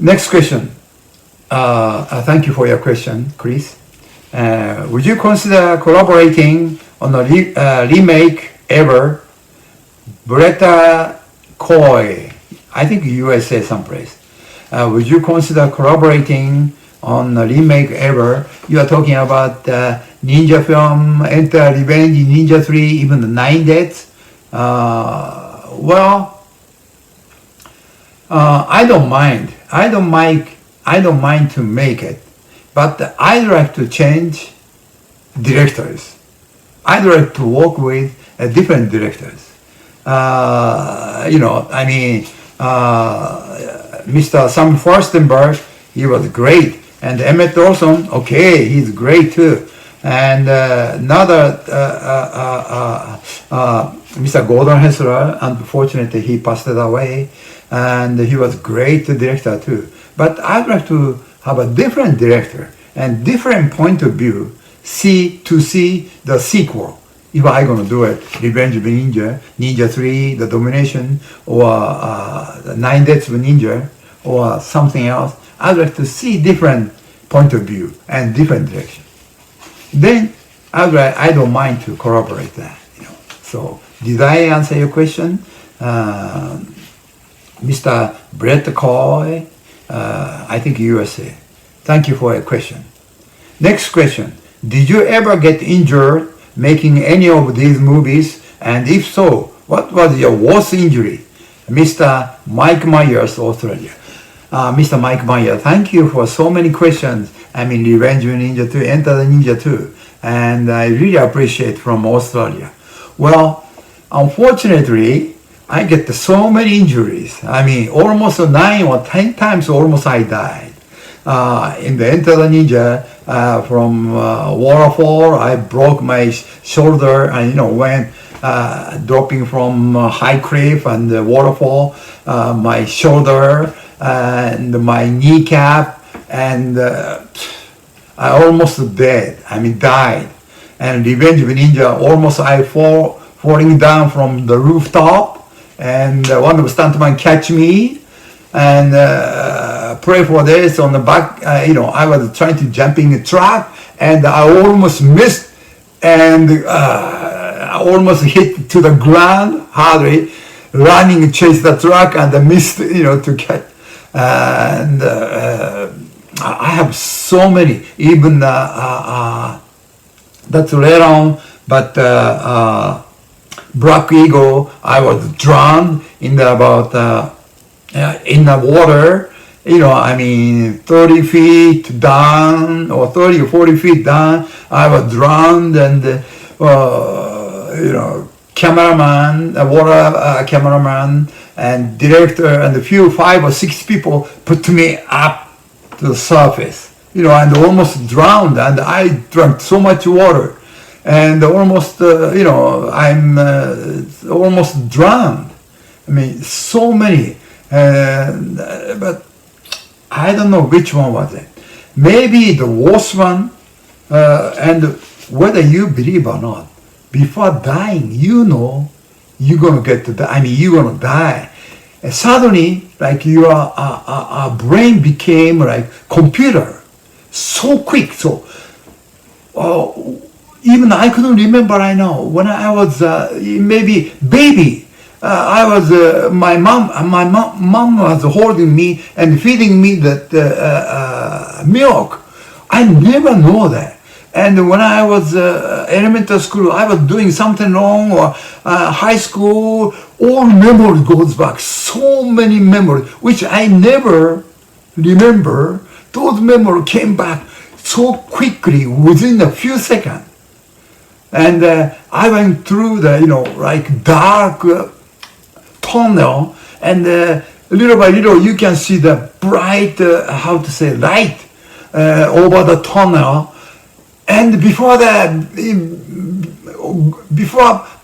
Next question. Thank you for your question, Chris. Would you consider collaborating on a remake ever? Bretta Coy, I think USA someplace. Would you consider collaborating on a remake ever? You are talking about Ninja film, Enter Revenge, Ninja 3, even the 9 Deaths. I don't mind. I don't mind to make it, but I'd like to change directors. I'd like to work with different directors. Mr. Sam Forstenberg, he was great, and Emmett Olson, okay, he's great too. And Mr. Gordon Hessler, unfortunately, he passed away, and he was great director too. But I'd like to have a different director and different point of view, see the sequel. If I'm gonna do it, Revenge of the Ninja, Ninja 3, The Domination, or the 9 Deaths of Ninja, or something else, I'd like to see different point of view and different direction. Then I don't mind to corroborate that. So did I answer your question, Mr. Brett Coy? I think USA. Thank you for your question. Next question. Did you ever get injured making any of these movies? And if so, what was your worst injury? Mr. Mike Myers, Australia. Mr. Mike Myers, thank you for so many questions. Revenge of Ninja 2, Enter the Ninja 2. And I really appreciate from Australia. Well, unfortunately, I get so many injuries. Almost 9 or 10 times almost I died. In the Enter the Ninja, from waterfall, I broke my shoulder, and when dropping from high cliff and the waterfall, my shoulder and my kneecap, and I almost died. And Revenge of the Ninja, almost I falling down from the rooftop, and one of the stuntmen catch me, and pray for this on the back. I was trying to jump in the truck, and I almost missed, and I almost hit to the ground hardly, running chase the truck, and I missed, to catch. And I have so many, even that's later on, but Black Eagle, I was drowned in the water, 30 feet down or 30 or 40 feet down. I was drowned, and cameraman, water cameraman, and director, and a few 5 or 6 people put me up to the surface, and almost drowned, and I drank so much water, and almost, I'm almost drowned. So many, but I don't know which one was it. Maybe the worst one, and whether you believe or not, before dying, you're gonna get to die. You're gonna die. And suddenly, like your brain became like computer, so quick. So even I couldn't remember right now. When I was maybe baby, I was my mom was holding me and feeding me that milk. I never know that. And when I was elementary school, I was doing something wrong, or high school, all memory goes back. So many memories, which I never remember. Those memories came back so quickly within a few seconds. And I went through the, like dark tunnel, and little by little you can see the bright, light over the tunnel. And before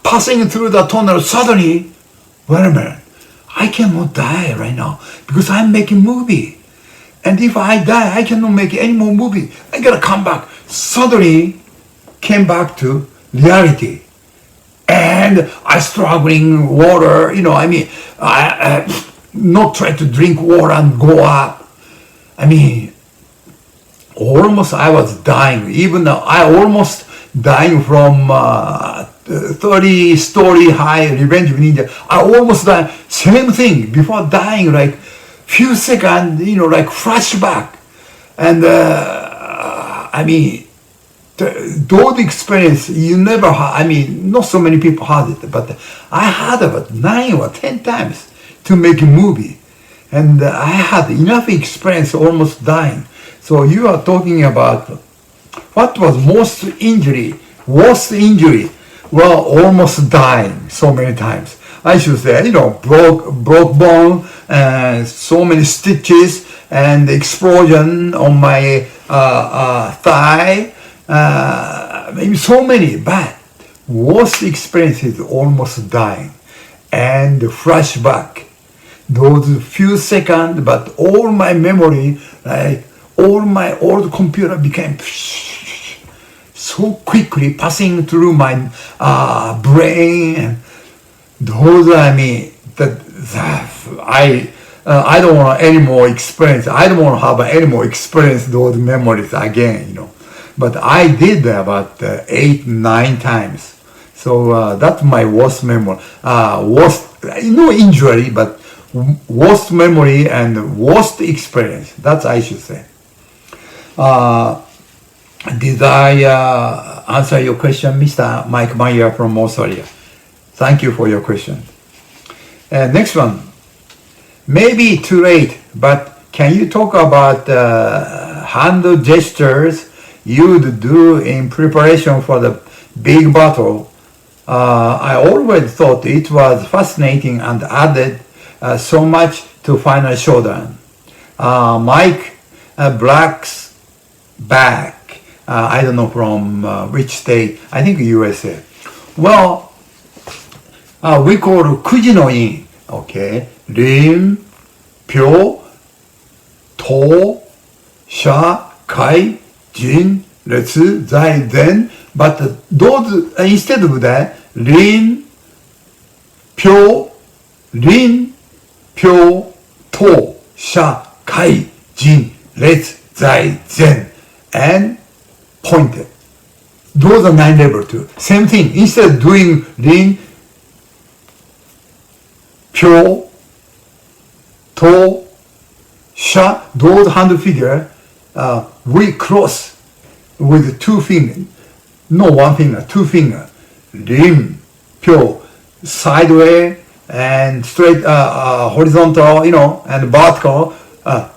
passing through the tunnel, suddenly, wait a minute, I cannot die right now because I'm making movie. And if I die, I cannot make any more movie. I gotta come back. Suddenly, came back to reality. And I struggling water, I not try to drink water and go up. I mean, almost I was dying. Even though I almost dying from 30-story high Revenge of Ninja. I almost died. Same thing. Before dying, like few seconds, like flashback. And I mean, those experience you never had. I mean, not so many people had it, but I had about 9 or 10 times to make a movie. And I had enough experience almost dying. So you are talking about what was worst injury? Well, almost dying so many times. I should say, broke bone, so many stitches, and explosion on my thigh. Maybe so many, but worst experience is almost dying. And flashback. Those few seconds, but all my memory, like all my old computer became so quickly passing through my brain. Those, I mean, I don't want any more experience. I don't want to have any more experience those memories again, But I did about 8, 9 times. So that's my worst memory. No injury, but worst memory and worst experience. That's I should say. Did I answer your question, Mr. Mike Meyer from Australia? Thank you for your question. Next one. Maybe too late, but can you talk about hand gestures you'd do in preparation for the big battle? I always thought it was fascinating and added so much to Final Showdown. Mike Black's back. I don't know from which state. I think USA. Well, we call kuji no in. Okay. Rin, pyo, to, sha, kai, jin, retsu, zai, zen. But those, instead of that, rin, pyo, to, sha, kai, jin, retsu, zai, zen. And pointed. Those are 9 level too. Same thing. Instead of doing rin, pyo, to, sha, those hand figure, we cross with 2 fingers. No 1 finger, 2 finger. Rin, pyo, sideways and straight, horizontal, and vertical.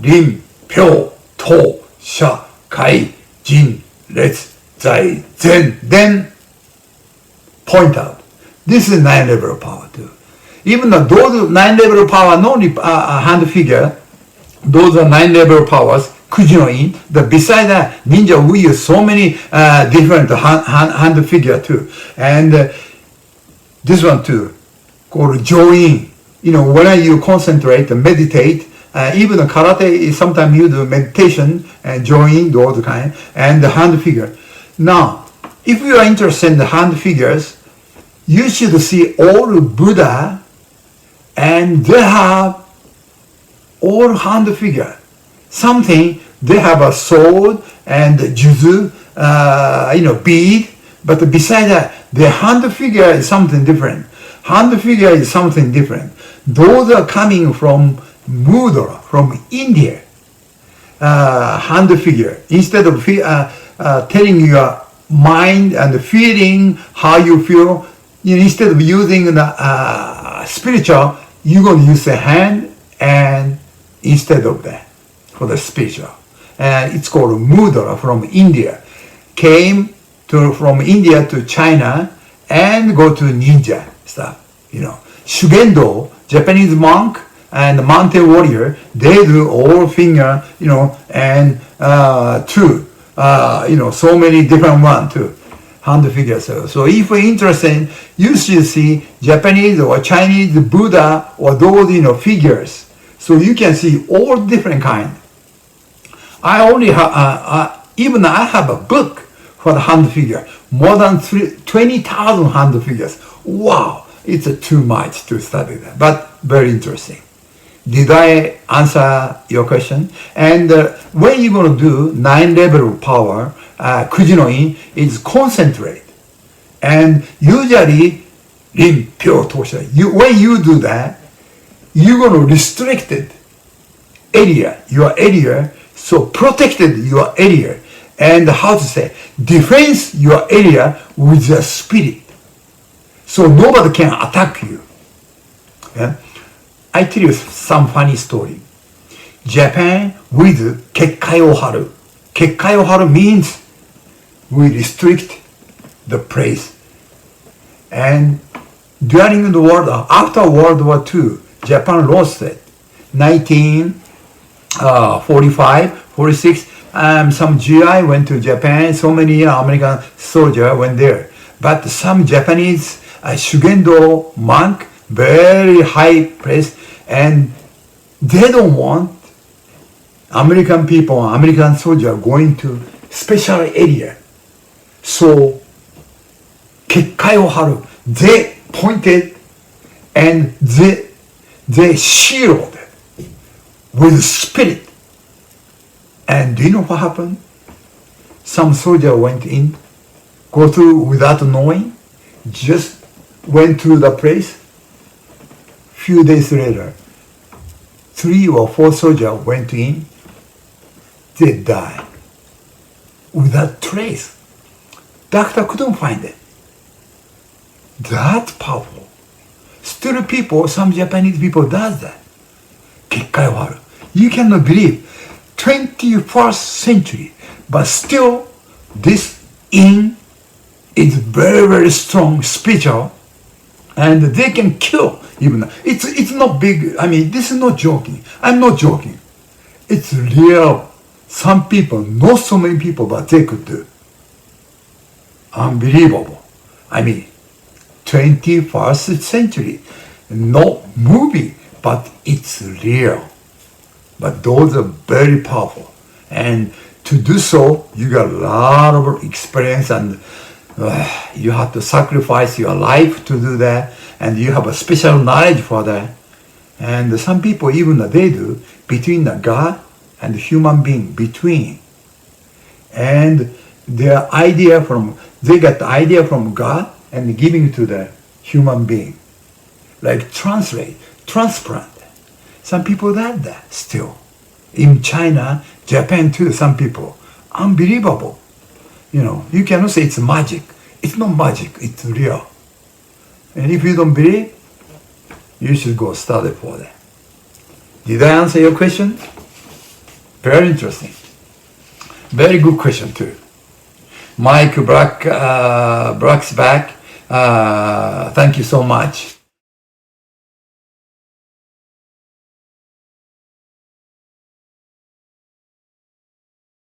Rin, pyo, to, sha, kai, jin, retsu, zai, zen. Then point out. This is 9 level of power too. Even though those 9 level of power, no hand figure, those are 9 level powers, kuji no in. But beside that, ninja, we use so many different hand figure too. And this one too, called join. When you concentrate and meditate, even the karate is sometimes you do meditation and join those kind, and the hand figure. Now, if you are interested in the hand figures, you should see all Buddha, and they have all hand figure. Something, they have a sword and juzu, bead, but beside that, the hand figure is something different. Hand figure is something different. Those are coming from mudra, from India. Hand figure. Instead of telling your mind and feeling how you feel, instead of using the spiritual, you're going to use the hand and instead of that for the spiritual. It's called mudra from India. Came from India to China and go to ninja stuff. Shugendo, Japanese monk and mountain warrior, they do all finger, and two, so many different ones too. Hand figures. So if you're interested, you should see Japanese or Chinese Buddha or those, figures. So you can see all different kind. I only have, even I have a book for the hand figure. More than 20,000 hand figures. Wow, it's too much to study that, but very interesting. Did I answer your question? And when you're going to do 9 level of power, Kujino-in is concentrate. And usually, in pure torture, when you do that, you're going to restrict it area, your area, so protected your area. And how to say, defense your area with the spirit. So nobody can attack you. Yeah? I tell you some funny story. Japan with Kekkai Oharu. Kekkai Oharu means we restrict the place. And during the war, after World War II, Japan lost it. 1945, 46, some GI went to Japan, so many American soldiers went there. But some Japanese Shugendo monk, very high place, and they don't want American people, American soldiers going to special area. So, Kekkai Oharu, they pointed and they shielded with spirit. And do you know what happened? Some soldier went in, go through without knowing, just went to the place. Few days later, 3 or 4 soldiers went in, they died without trace. Doctor couldn't find it. That's powerful. Still people, some Japanese people does that. Kekkai Oharu. You cannot believe 21st century, but still this in is very, very strong spiritual, and they can kill even. It's not big. I mean, this is not joking. I'm not joking. It's real. Some people, not so many people, but they could do. Unbelievable. I mean, 21st century, no movie, but it's real. But those are very powerful. And to do so, you got a lot of experience, and you have to sacrifice your life to do that, and you have a special knowledge for that. And some people, even they do, between the God and the human being, between. And their idea they got the idea from God and giving to the human being. Like transplant. Some people did that still. In China, Japan too, some people. Unbelievable. You know, you cannot say it's magic. It's not magic, it's real. And if you don't believe, you should go study for that. Did I answer your question? Very interesting. Very good question too. Mike Black's back. Thank you so much.